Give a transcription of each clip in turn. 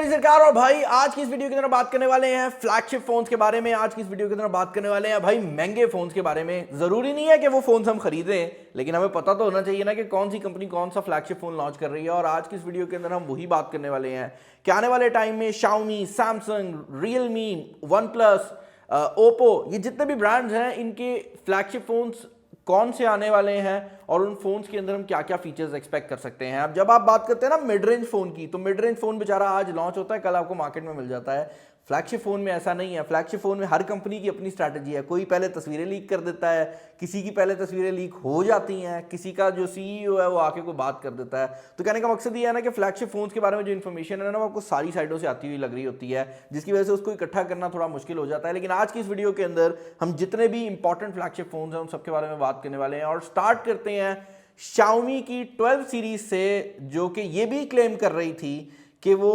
सरकार। और भाई आज की इस वीडियो के अंदर बात करने वाले हैं फ्लैगशिप फोन्स के बारे में। आज की इस वीडियो के अंदर बात करने वाले हैं भाई महंगे फोन्स के बारे में। जरूरी नहीं है कि वो फोन्स हम खरीदें, लेकिन हमें पता तो होना चाहिए ना कि कौन सी कंपनी कौन सा फ्लैगशिप फोन लॉन्च कर रही है। और आज की इस वीडियो के अंदर हम वही बात करने वाले हैं कि आने वाले टाइम में Xiaomi, Samsung, Realme, one plus, Oppo, ये जितने भी ब्रांड्स हैं इनके फ्लैगशिप फोन्स कौन से आने वाले हैं और उन फोन्स के अंदर हम क्या क्या फीचर्स एक्सपेक्ट कर सकते हैं। अब जब आप बात करते हैं ना मिड रेंज फोन की, तो मिड रेंज फोन बेचारा आज लॉन्च होता है, कल आपको मार्केट में मिल जाता है। फ्लैगशिप फोन में ऐसा नहीं है। फ्लैगशिप फोन में हर कंपनी की अपनी स्ट्रैटेजी है। कोई पहले तस्वीरें लीक कर देता है, किसी की पहले तस्वीरें लीक हो जाती हैं, किसी का जो सीईओ है वो आके कोई बात कर देता है। तो कहने का मकसद ये है ना कि फ्लैगशिप फोन्स के बारे में जो इन्फॉर्मेशन है ना वो आपको सारी साइडों से आती हुई लग रही होती है, जिसकी वजह से उसको इकट्ठा करना थोड़ा मुश्किल हो जाता है। लेकिन आज की इस वीडियो के अंदर हम जितने भी इंपॉर्टेंट फ्लैगशिप फोन्स हैं उन सबके बारे में बात करने वाले हैं। और स्टार्ट करते हैं Xiaomi की 12 सीरीज से, जो कि ये भी क्लेम कर रही थी कि वो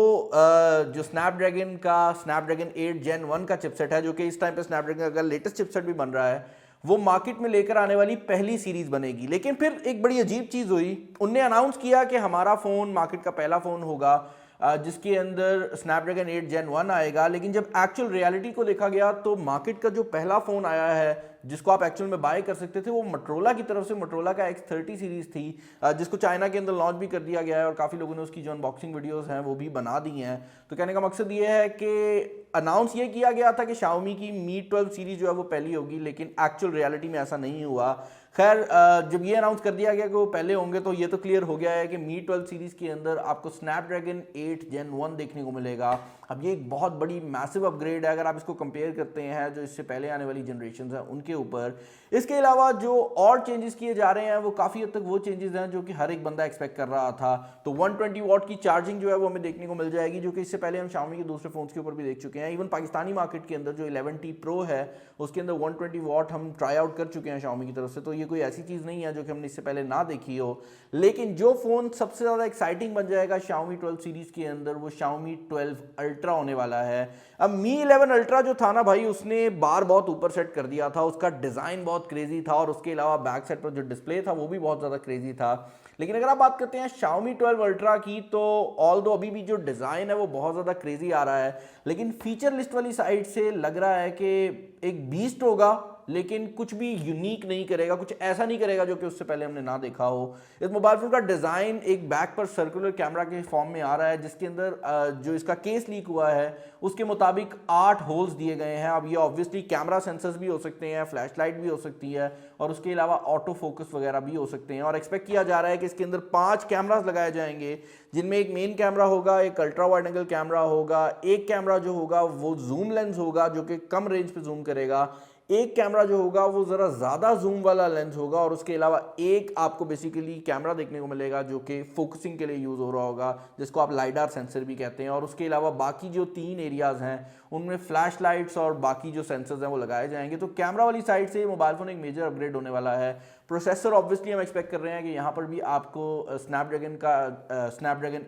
जो स्नैपड्रैगन 8 Gen 1 का चिपसेट है, जो कि इस टाइम पे स्नैपड्रैगन का लेटेस्ट चिपसेट भी बन रहा है, वो मार्केट में लेकर आने वाली पहली सीरीज बनेगी। लेकिन फिर एक बड़ी अजीब चीज हुई। उनने अनाउंस किया कि हमारा फोन मार्केट का पहला फोन होगा जिसके अंदर स्नैपड्रैगन 8 Gen 1 आएगा। लेकिन जब एक्चुअल रियलिटी को देखा गया तो मार्केट का जो पहला फोन आया है जिसको आप एक्चुअल में बाय कर सकते थे वो मोटरोला की तरफ से मोटरोला का X30 सीरीज थी, जिसको चाइना के अंदर लॉन्च भी कर दिया गया है और काफ़ी लोगों ने उसकी जो अनबॉक्सिंग वीडियोस हैं वो भी बना दी हैं। तो कहने का मकसद ये है कि अनाउंस ये किया गया था कि Xiaomi की Mi 12 सीरीज जो है वो पहली होगी, लेकिन एक्चुअल रियलिटी में ऐसा नहीं हुआ। खैर, जब ये अनाउंस कर दिया गया कि वो पहले होंगे तो ये तो क्लियर हो गया है कि Mi 12 सीरीज के अंदर आपको स्नैपड्रैगन 8 Gen 1 देखने को मिलेगा। अब ये एक बहुत बड़ी मैसिव अपग्रेड है अगर आप इसको कंपेयर करते हैं जो इससे पहले आने वाली जनरेशन है उनके ऊपर। इसके अलावा जो और चेंजेस किए जा रहे हैं वो काफ़ी हद तक वो चेंजेस हैं जो कि हर एक बंदा एक्सपेक्ट कर रहा था। तो 120 वॉट की चार्जिंग जो है वो हमें देखने को मिल जाएगी, जो कि इससे पहले हम Xiaomi के दूसरे फोन्स के ऊपर भी देख चुके हैं। इवन पाकिस्तानी मार्केट के अंदर जो 11T Pro है उसके अंदर 120 वॉट हम ट्राई आउट कर चुके हैं Xiaomi की तरफ से। तो ये कोई ऐसी चीज़ नहीं है जो कि हमने इससे पहले ना देखी हो। लेकिन जो फ़ोन सबसे ज़्यादा एक्साइटिंग बन जाएगा Xiaomi 12 सीरीज़ के अंदर वो Xiaomi 12 Ultra होने वाला है। अब Mi 11 Ultra जो था ना भाई, उसने बार बहुत ऊपर सेट कर दिया था, उसका डिज़ाइन बहुत क्रेजी था और उसके अलावा बैक साइड पर जो डिस्प्ले था वो भी बहुत ज़्यादा क्रेजी था। लेकिन अगर आप बात करते हैं Xiaomi 12 Ultra की, तो ऑल दो अभी भी जो डिज़ाइन है वो बहुत ज़्यादा क्रेजी आ रहा है, लेकिन फीचर लिस्ट वाली साइड से लग रहा है कि एक बीस्ट होगा, लेकिन कुछ भी यूनिक नहीं करेगा, कुछ ऐसा नहीं करेगा जो कि उससे पहले हमने ना देखा हो। इस मोबाइल फोन का डिज़ाइन एक बैक पर सर्कुलर कैमरा के फॉर्म में आ रहा है, जिसके अंदर जो इसका केस लीक हुआ है उसके मुताबिक 8 होल्स दिए गए हैं। अब ये ऑब्वियसली कैमरा सेंसर्स भी हो सकते हैं, फ्लैश लाइट भी हो सकती है और उसके अलावा ऑटो फोकस वगैरह भी हो सकते हैं। और एक्सपेक्ट किया जा रहा है कि इसके अंदर 5 कैमरास लगाए जाएंगे, जिनमें एक मेन कैमरा होगा, एक अल्ट्रा वाइड एंगल कैमरा होगा, एक कैमरा जो होगा वो जूम लेंस होगा जो कि कम रेंज पे जूम करेगा, एक कैमरा जो होगा वो ज़रा ज़्यादा जूम वाला लेंस होगा और उसके अलावा एक आपको बेसिकली कैमरा देखने को मिलेगा जो कि फोकसिंग के लिए यूज़ हो रहा होगा, जिसको आप लाइडार सेंसर भी कहते हैं। और उसके अलावा बाकी जो 3 एरियाज़ हैं उनमें फ्लैश लाइट्स और बाकी जो सेंसर्स हैं वो लगाए जाएंगे। तो कैमरा वाली साइड से मोबाइल फ़ोन एक मेजर अपग्रेड होने वाला है। प्रोसेसर ऑब्वियसली हम एक्सपेक्ट कर रहे हैं कि यहाँ पर भी आपको स्नैपड्रैगन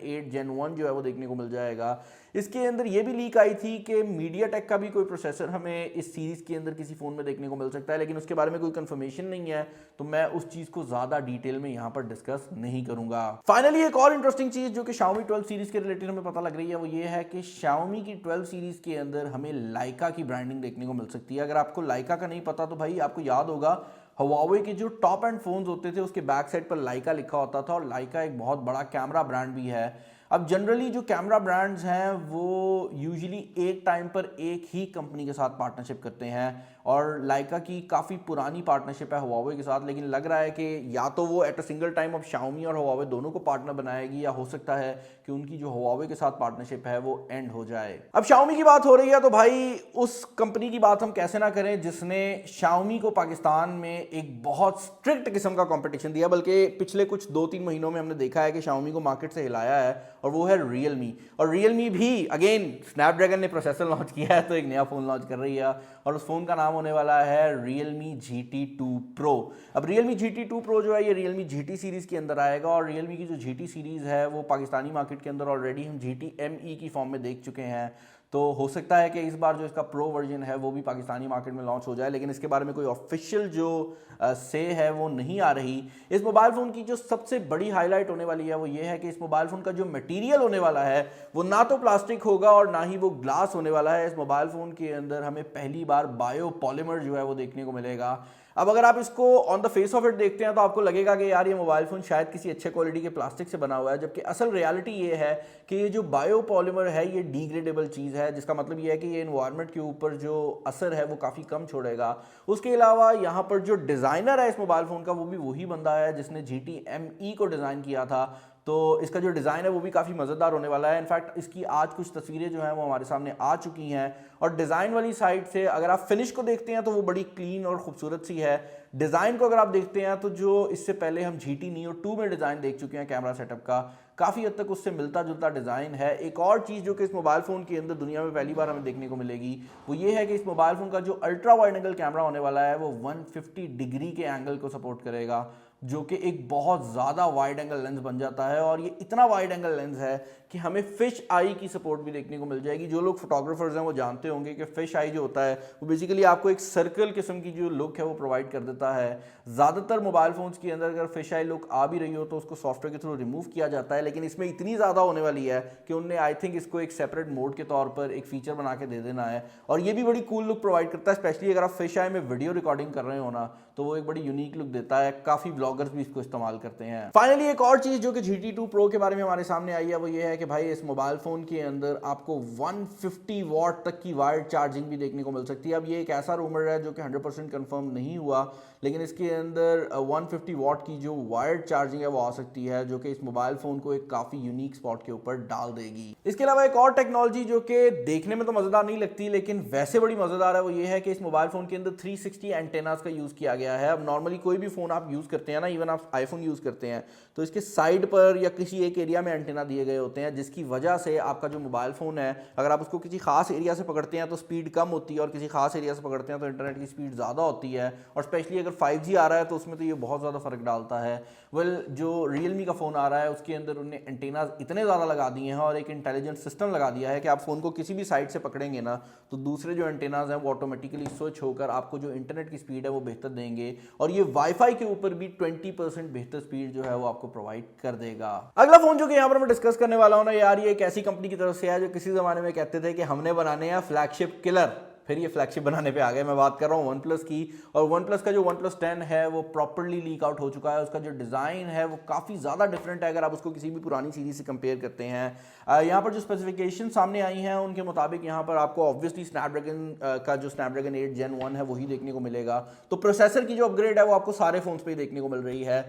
8 Gen 1 जो है वो देखने को मिल जाएगा। इसके अंदर ये भी लीक आई थी कि MediaTek का भी कोई प्रोसेसर हमें इस सीरीज़ के अंदर किसी फ़ोन में देखने को मिल सकता है, लेकिन उसके बारे में कोई कंफर्मेशन नहीं है, तो मैं उस चीज़ को ज़्यादा डिटेल में यहाँ पर डिस्कस नहीं करूँगा। फाइनली एक और इंटरेस्टिंग चीज़ जो कि Xiaomi 12 सीरीज़ के रिलेटेड हमें पता लग रही है वो ये है कि Xiaomi की 12 सीरीज़ के अंदर हमें लाइका की ब्रांडिंग देखने को मिल सकती है। अगर आपको लाइका का नहीं पता तो भाई आपको याद होगा Huawei के जो टॉप एंड फोन्स होते थे उसके बैक साइड पर लाइका लिखा होता था, और लाइका एक बहुत बड़ा कैमरा ब्रांड भी है। अब जनरली जो कैमरा ब्रांड्स हैं वो यूजुअली एक टाइम पर एक ही कंपनी के साथ पार्टनरशिप करते हैं, और लाइका की काफ़ी पुरानी पार्टनरशिप है Huawei के साथ। लेकिन लग रहा है कि या तो वो एट अ सिंगल टाइम अब Xiaomi और Huawei दोनों को पार्टनर बनाएगी, या हो सकता है कि उनकी जो Huawei के साथ पार्टनरशिप है वो एंड हो जाए। अब Xiaomi की बात हो रही है तो भाई उस कंपनी की बात हम कैसे ना करें जिसने Xiaomi को पाकिस्तान में एक बहुत स्ट्रिक्ट किस्म का कंपटीशन दिया। बल्कि पिछले कुछ 2-3 महीनों में हमने देखा है कि Xiaomi को मार्केट से हिलाया है, और वो है Realme। और Realme भी अगेन स्नैपड्रैगन ने प्रोसेसर लॉन्च किया है तो एक नया फ़ोन लॉन्च कर रही है, और उस फ़ोन का नाम होने वाला है Realme GT2 Pro। अब Realme GT2 Pro जो है ये Realme GT सीरीज़ के अंदर आएगा, और Realme की जो GT सीरीज़ है वो पाकिस्तानी मार्केट के अंदर ऑलरेडी हम GT ME की फॉर्म में देख चुके हैं। तो हो सकता है कि इस बार जो इसका प्रो वर्जन है वो भी पाकिस्तानी मार्केट में लॉन्च हो जाए, लेकिन इसके बारे में कोई ऑफिशियल जो से है वो नहीं आ रही। इस मोबाइल फ़ोन की जो सबसे बड़ी हाईलाइट होने वाली है वो ये है कि इस मोबाइल फ़ोन का जो मटेरियल होने वाला है वो ना तो प्लास्टिक होगा और ना ही वो ग्लास होने वाला है। इस मोबाइल फ़ोन के अंदर हमें पहली बार बायो पॉलीमर जो है वो देखने को मिलेगा। अब अगर आप इसको on the face of it देखते हैं तो आपको लगेगा कि यार ये मोबाइल फ़ोन शायद किसी अच्छे क्वालिटी के प्लास्टिक से बना हुआ है, जबकि असल रियलिटी ये है कि ये जो बायो पॉलीमर है ये डिग्रेडेबल चीज़ है, जिसका मतलब ये है कि ये एनवायरनमेंट के ऊपर जो असर है वो काफ़ी कम छोड़ेगा। उसके अलावा यहाँ पर जो डिज़ाइनर है इस मोबाइल फ़ोन का वो भी वही बंदा है जिसने GT-ME को डिज़ाइन किया था। तो इसका जो डिज़ाइन है वो भी काफ़ी मज़ेदार होने वाला है। इनफैक्ट इसकी आज कुछ तस्वीरें जो हैं वो हमारे सामने आ चुकी हैं और डिज़ाइन वाली साइड से अगर आप फिनिश को देखते हैं तो वो बड़ी क्लीन और खूबसूरत सी है। डिज़ाइन को अगर आप देखते हैं तो जो इससे पहले हम GT Neo 2 में डिज़ाइन देख चुके हैं कैमरा सेटअप का, काफ़ी हद तक उससे मिलता जुलता डिज़ाइन है। एक और चीज़ जो कि इस मोबाइल फ़ोन के अंदर दुनिया में पहली बार हमें देखने को मिलेगी वो ये है कि इस मोबाइल फ़ोन का जो अल्ट्रा वाइड एंगल कैमरा होने वाला है वो 150 डिग्री के एंगल को सपोर्ट करेगा, जो कि एक बहुत ज़्यादा वाइड एंगल लेंस बन जाता है। और ये इतना वाइड एंगल लेंस है कि हमें फिश आई की सपोर्ट भी देखने को मिल जाएगी। जो लोग फोटोग्राफर्स हैं वो जानते होंगे कि फिश आई जो होता है वो बेसिकली आपको एक सर्कल किस्म की जो लुक है वो प्रोवाइड कर देता है। ज़्यादातर मोबाइल फ़ोन्स के अंदर अगर फिश आई लुक आ भी रही हो तो उसको सॉफ्टवेयर के थ्रू रिमूव किया जाता है, लेकिन इसमें इतनी ज़्यादा होने वाली है कि उनने आई थिंक इसको एक सेपरेट मोड के तौर पर एक फीचर बना के दे देना है। और ये भी बड़ी कूल लुक प्रोवाइड करता है, स्पेशली अगर आप फिश आई में वीडियो रिकॉर्डिंग कर रहे हो ना तो वो एक बड़ी यूनिक लुक देता है। काफ़ी ब्लॉगर्स भी इसको इस्तेमाल करते हैं। फाइनली एक और चीज़ जो कि GT2 Pro के बारे में हमारे सामने आई है वो ये है कि भाई इस मोबाइल फ़ोन के अंदर आपको 150 वॉट तक की वायर्ड चार्जिंग भी देखने को मिल सकती है। अब ये एक ऐसा रूमर है जो कि 100% कंफर्म नहीं हुआ, लेकिन इसके अंदर 150 वॉट की जो वायर्ड चार्जिंग है वो आ सकती है, जो कि इस मोबाइल फ़ोन को एक काफ़ी यूनिक स्पॉट के ऊपर डाल देगी। इसके अलावा एक और टेक्नोलॉजी जो कि देखने में तो मज़ेदार नहीं लगती लेकिन वैसे बड़ी मज़ेदार है वो ये है कि इस मोबाइल फ़ोन के अंदर 360 एंटेनास का यूज़ किया गया है। अब नॉर्मली कोई भी फ़ोन आप यूज़ करते हैं ना, इवन आप आईफोन यूज़ करते हैं तो इसके साइड पर या किसी एक एरिया में एंटेना दिए गए होते हैं, जिसकी वजह से आपका जो मोबाइल फ़ोन है अगर आप उसको किसी खास एरिया से पकड़ते हैं तो स्पीड कम होती है और किसी खास एरिया से पकड़ते हैं तो इंटरनेट की स्पीड ज़्यादा होती है। और स्पेशली अगर 5G आ रहा है तो उसमें तो ये बहुत ज़्यादा फ़र्क डालता है। जो Realme का फ़ोन आ रहा है उसके अंदर उन्हें एंटेनाज इतने ज़्यादा लगा दिए हैं और एक इंटेलिजेंट सिस्टम लगा दिया है कि आप फ़ोन को किसी भी साइड से पकड़ेंगे ना तो दूसरे जो एंटेनाज हैं वो ऑटोमेटिकली स्विच होकर आपको जो इंटरनेट की स्पीड है वो बेहतर देंगे और ये वाईफाई के ऊपर भी 20% बेहतर स्पीड जो है वो आपको प्रोवाइड कर देगा। अगला फोन जो कि यहाँ पर मैं डिस्कस करने वाला हूँ ना यार, ये एक ऐसी कंपनी की तरफ से है जो किसी जमाने में कहते थे कि हमने बनाने हैं फ्लैगशिप किलर, फिर ये फ्लैगशिप बनाने पे आ गए। मैं बात कर रहा हूँ OnePlus की, और OnePlus का जो OnePlus 10 है वो प्रॉपर्ली लीक आउट हो चुका है। उसका जो डिज़ाइन है वो काफ़ी ज़्यादा डिफरेंट है अगर आप उसको किसी भी पुरानी सीरीज से कंपेयर करते हैं। यहाँ पर जो स्पेसिफिकेशन सामने आई हैं उनके मुताबिक यहाँ पर आपको ऑब्वियसली स्नैपड्रैगन का जो स्नैपड्रैगन 8 Gen 1 है वही देखने को मिलेगा। तो प्रोसेसर की जो अपग्रेड है वो आपको सारे फोन्स पे ही देखने को मिल रही है।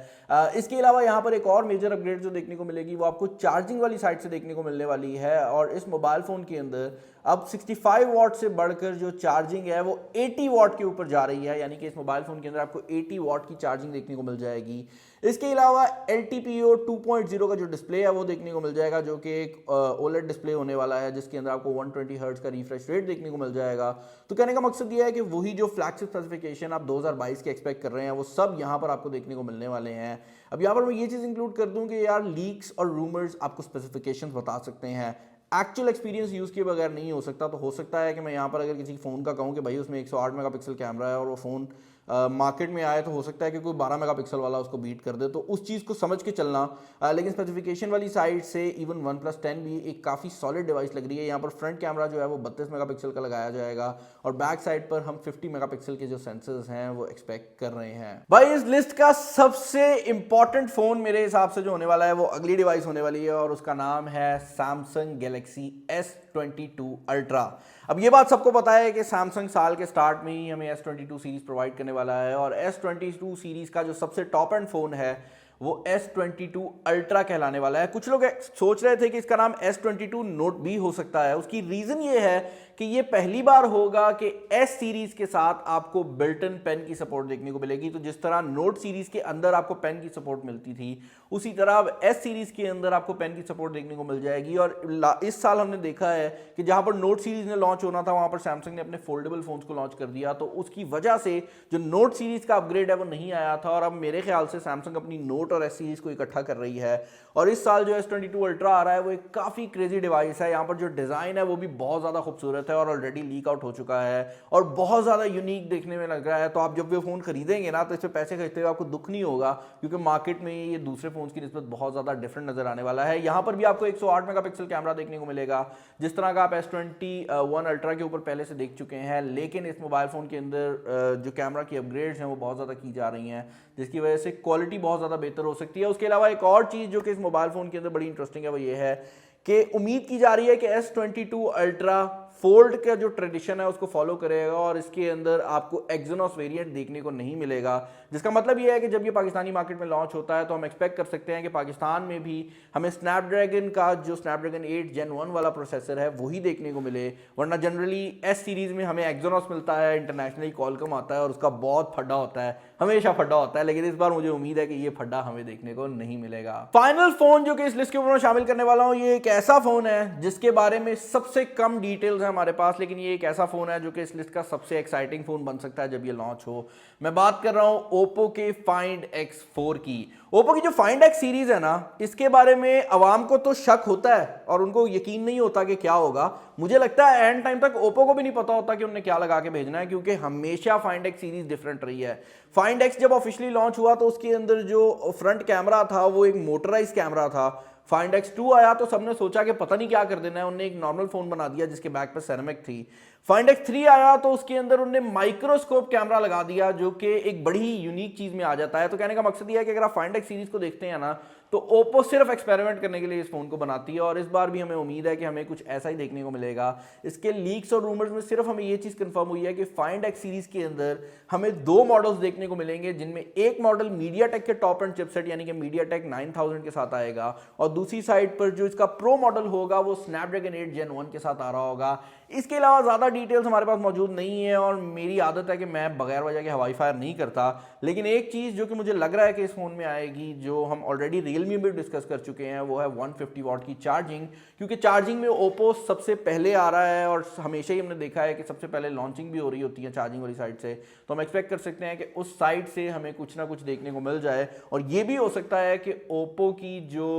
इसके अलावा यहाँ पर एक और मेजर अपग्रेड जो देखने को मिलेगी वो आपको चार्जिंग वाली साइड से देखने को मिलने वाली है। और इस मोबाइल फ़ोन के अंदर अब 65 वॉट से बढ़कर जो चार्जिंग है वो 80 वॉट के ऊपर जा रही है, यानी कि इस मोबाइल फ़ोन के अंदर आपको 80 वॉट की चार्जिंग देखने को मिल जाएगी। इसके अलावा LTPO 2.0 का जो डिस्प्ले है वो देखने को मिल जाएगा, जो कि एक OLED डिस्प्ले होने वाला है जिसके अंदर आपको 120 हर्ट्ज का रिफ्रेश रेट देखने को मिल जाएगा। तो कहने का मकसद ये है कि वही जो फ्लैगशिप स्पेसिफिकेशन आप 2022 के एक्सपेक्ट कर रहे हैं वो सब यहाँ पर आपको देखने को मिलने वाले हैं। अब यहाँ पर मैं ये चीज़ इंक्लूड कर दूँ कि यार लीक्स और रूमर्स आपको स्पेसिफिकेशन बता सकते हैं, एक्चुअल एक्सपीरियंस यूज़ किए बगैर नहीं हो सकता। तो हो सकता है कि मैं यहाँ पर अगर किसी फ़ोन का कहूँ कि भाई उसमें 108 मेगापिक्सल कैमरा है और वो फ़ोन मार्केट में आए तो हो सकता है कि कोई 12 मेगापिक्सल वाला उसको बीट कर दे, तो उस चीज़ को समझ के चलना। लेकिन स्पेसिफिकेशन वाली साइड से इवन OnePlus 10 भी एक काफ़ी सॉलिड डिवाइस लग रही है। यहाँ पर फ्रंट कैमरा जो है वो 32 मेगापिक्सल का लगाया जाएगा और बैक साइड पर हम 50 मेगापिक्सल के जो सेंसर्स हैं वो एक्सपेक्ट कर रहे हैं। भाई इस लिस्ट का सबसे इंपॉर्टेंट फ़ोन मेरे हिसाब से जो होने वाला है वो अगली डिवाइस होने वाली है और उसका नाम है Samsung Galaxy S22 Ultra। अब ये बात सबको पता है कि सैमसंग साल के स्टार्ट में ही हमें S22 सीरीज़ प्रोवाइड करने वाला है और S22 सीरीज़ का जो सबसे टॉप एंड फ़ोन है वो S22 Ultra कहलाने वाला है। कुछ लोग सोच रहे थे कि इसका नाम S22 Note भी हो सकता है। उसकी रीज़न ये है कि ये पहली बार होगा कि एस सीरीज के साथ आपको बिल्ट इन पेन की सपोर्ट देखने को मिलेगी। तो जिस तरह नोट सीरीज के अंदर आपको पेन की सपोर्ट मिलती थी, उसी तरह अब एस सीरीज के अंदर आपको पेन की सपोर्ट देखने को मिल जाएगी। और इस साल हमने देखा है कि जहां पर नोट सीरीज ने लॉन्च होना था, वहां पर सैमसंग ने अपने फोल्डेबल फोन्स को लॉन्च कर दिया, तो उसकी वजह से जो नोट सीरीज का अपग्रेड है वो नहीं आया था। और अब मेरे ख्याल से सैमसंग अपनी नोट और एस सीरीज को इकट्ठा कर रही है। और इस साल जो S22 अल्ट्रा आ रहा है वो एक काफ़ी क्रेजी डिवाइस है। यहाँ पर जो डिज़ाइन है वो भी बहुत ज़्यादा खूबसूरत है और ऑलरेडी लीक आउट हो चुका है और बहुत ज़्यादा यूनिक देखने में लग रहा है। तो आप जब ये फ़ोन खरीदेंगे ना, तो इस पर पैसे खर्चते हुए आपको दुख नहीं होगा, क्योंकि मार्केट में ये दूसरे फ़ोन की निस्बत बहुत ज़्यादा डिफरेंट नज़र आने वाला है। यहाँ पर भी आपको 108 मेगापिक्सल कैमरा देखने को मिलेगा, जिस तरह का आप S21 अल्ट्रा के ऊपर पहले से देख चुके हैं। लेकिन इस मोबाइल फ़ोन के अंदर जो कैमरा की अपग्रेड्स हैं वो बहुत ज़्यादा की जा रही हैं, जिसकी वजह से क्वालिटी बहुत ज़्यादा बेहतर हो सकती है। उसके अलावा एक और चीज़ जो कि इस मोबाइल फ़ोन के अंदर बड़ी इंटरेस्टिंग है वो ये है कि उम्मीद की जा रही है कि S22 अल्ट्रा फोल्ड का जो ट्रेडिशन है उसको फॉलो करेगा और इसके अंदर आपको एक्सोनोस वेरिएंट देखने को नहीं मिलेगा। जिसका मतलब ये है कि जब ये पाकिस्तानी मार्केट में लॉन्च होता है तो हम एक्सपेक्ट कर सकते हैं कि पाकिस्तान में भी हमें स्नैपड्रैगन का जो स्नैपड्रैगन 8 Gen 1 वाला प्रोसेसर है वही देखने को मिले। वरना जनरली एस सीरीज में हमें एक्सोनोस मिलता है, इंटरनेशनली कॉलकम आता है और उसका बहुत फड्डा होता है, हमेशा फड्डा होता है। लेकिन इस बार मुझे उम्मीद है कि ये फड्डा हमें देखने को नहीं मिलेगा। फाइनल फोन जो कि इस लिस्ट के ऊपर मैं शामिल करने वाला हूं, ये एक ऐसा फोन है जिसके बारे में सबसे कम डिटेल्स है हमारे पास, लेकिन ये एक ऐसा फोन है जो कि इस लिस्ट का सबसे एक्साइटिंग फोन बन सकता है जब ये लॉन्च हो। मैं बात कर रहा हूं ओप्पो के Find X4 की। ओप्पो की जो Find X सीरीज है ना, इसके बारे में अवाम को तो शक होता है और उनको यकीन नहीं होता कि क्या होगा। मुझे लगता है एंड टाइम तक ओप्पो को भी नहीं पता होता कि उन्हें क्या लगा के भेजना है, क्योंकि हमेशा Find X सीरीज डिफरेंट रही है। Find X जब ऑफिशियली लॉन्च हुआ तो उसके अंदर जो फ्रंट कैमरा था वो एक मोटराइज कैमरा था। Find X2 आया तो सबने सोचा कि पता नहीं क्या कर देना है, उन्होंने एक नॉर्मल फोन बना दिया जिसके बैक पर सेरेमिक थी। Find X3 आया तो उसके अंदर उन्होंने माइक्रोस्कोप कैमरा लगा दिया, जो कि एक बड़ी ही यूनिक चीज में आ जाता है। तो कहने का मकसद यह है कि अगर आप Find X सीरीज को देखते हैं ना, तो ओप्पो सिर्फ एक्सपेरिमेंट करने के लिए इस फोन को बनाती है और इस बार भी हमें उम्मीद है कि हमें कुछ ऐसा ही देखने को मिलेगा। इसके लीक्स और रूमर्स में सिर्फ हमें यह चीज कंफर्म हुई है कि Find X सीरीज के अंदर हमें 2 मॉडल्स देखने को मिलेंगे, जिनमें एक मॉडल MediaTek के टॉप एंड चिपसेट यानी कि MediaTek 9000 के साथ आएगा और दूसरी साइड पर जो इसका प्रो मॉडल होगा वो Snapdragon 8 Gen 1 के साथ आ रहा होगा। इसके अलावा ज़्यादा डिटेल्स हमारे पास मौजूद नहीं है और मेरी आदत है कि मैं बगैर वजह के हवाई फायर नहीं करता। लेकिन एक चीज़ जो कि मुझे लग रहा है कि इस फ़ोन में आएगी, जो हम ऑलरेडी रियलमी में डिस्कस कर चुके हैं, वो है 150 वाट की चार्जिंग। क्योंकि चार्जिंग में ओप्पो सबसे पहले आ रहा है और हमेशा ही हमने देखा है कि सबसे पहले लॉन्चिंग भी हो रही होती है चार्जिंग वाली साइड से। तो हम एक्सपेक्ट कर सकते हैं कि उस साइड से हमें कुछ ना कुछ देखने को मिल जाए। और ये भी हो सकता है कि ओप्पो की जो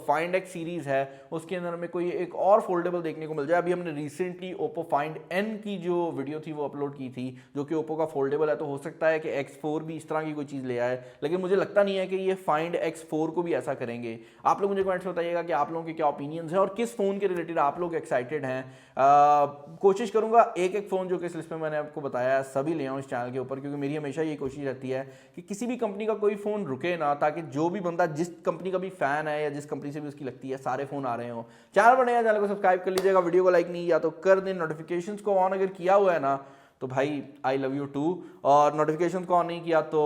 Find X सीरीज़ है उसके अंदर हमें कोई एक और फोल्डेबल देखने को मिल जाए। अभी हमने रिसेंटली ओप्पो Find N की जो वीडियो थी वो अपलोड की थी, जो कि ओप्पो का फोल्डेबल है। तो हो सकता है कि X4 भी इस तरह की कोई चीज़ ले आए, लेकिन मुझे लगता नहीं है कि ये Find X4 को भी ऐसा करेंगे। आप लोग मुझे कमेंट्स में बताइएगा कि आप लोगों के क्या ओपिनियंस हैं और किस फ़ोन के रिलेटेड आप लोग एक्साइटेड हैं। कोशिश करूंगा एक एक फ़ोन जो कि इस लिस्ट में मैंने आपको बताया है सभी ले आऊँ इस चैनल के ऊपर, क्योंकि मेरी हमेशा ये कोशिश रहती है कि किसी भी कंपनी का कोई फ़ोन रुके ना, ताकि जो भी बंदा जिस कंपनी का भी फ़ैन है या जिस कंपनी से भी उसकी लगती है सारे फ़ोन आ रहे हों। चैनल पर नया, चैनल को सब्सक्राइब कर लीजिएगा, वीडियो को लाइक नहीं या तो कर दें, नोटिफिकेशंस को ऑन अगर किया हुआ है ना तो भाई आई लव यू टू, और नोटिफिकेशन को ऑन नहीं किया तो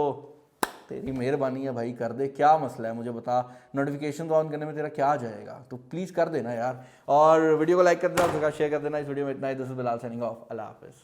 तेरी मेहरबानी है भाई, कर दे। क्या मसला है मुझे बता, नोटिफिकेशन ऑन करने में तेरा क्या आ जाएगा, तो प्लीज़ कर देना यार। और वीडियो को लाइक कर देना, शेयर कर देना। इस वीडियो में इतना ही। This is Bilal signing off. अल्लाह हाफिज़।